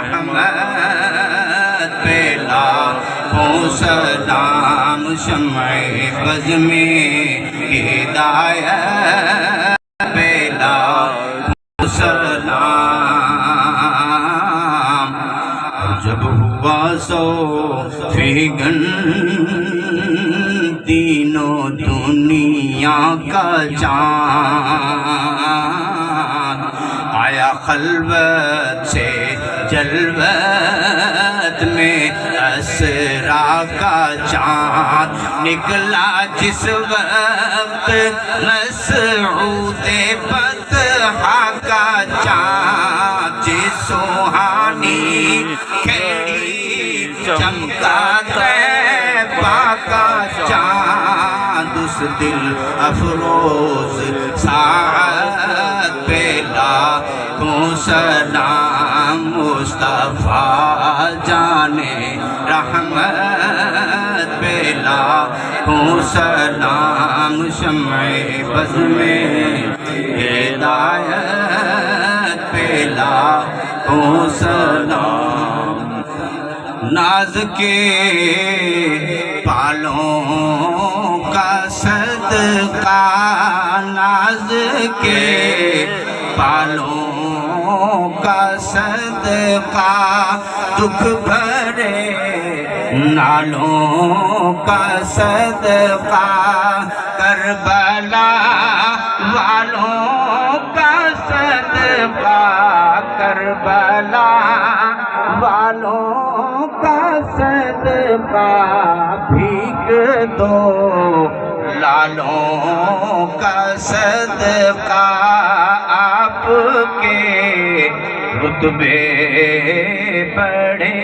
رحمت پہ لاکھوں سلام، شمع بز میں ہدایت پہ لاکھوں سلام۔ جب ہوا سو فیگن تینوں دنیا کا چاند، آیا خلوت سے جلوت میں اسرا کا چاند، نکلا جس وقت مسعود بطحا کا چاند، جس سوہانی کھیڑی چمکا طیبہ کا چاند، اس دل افروز ساعت پہ لاکھوں سلام، مصطفیٰ جانے رحمت پہ لاکھوں سلام، شمع بز میں ہدایت پہ لاکھوں سلام۔ ناز کے بالوں کا صدقہ، ناز کے بالوں کا صدقہ، دکھ بھرے نالوں کا صدقہ، کربلا والوں کا صدقہ، کربلا والوں کا صدقہ، بھیگ دو لالوں کا صدقہ، آپ کے رتبے بڑے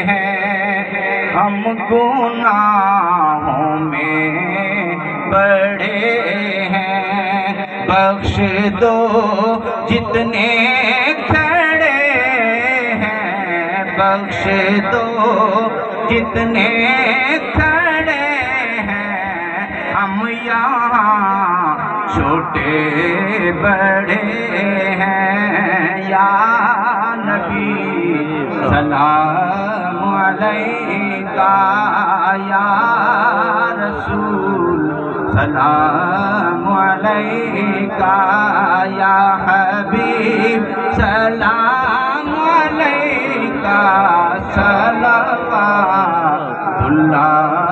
ہیں، ہم گناہوں میں بڑے ہیں، بخش دو جتنے کھڑے ہیں، بخش دو جتنے کھڑے ہیں، ہم یہاں چھوٹے بڑے ہیں، یا نبی سلام علیکہ، یا رسول سلام علیکہ، یا حبیب سلام علیکہ، صلوات اللہ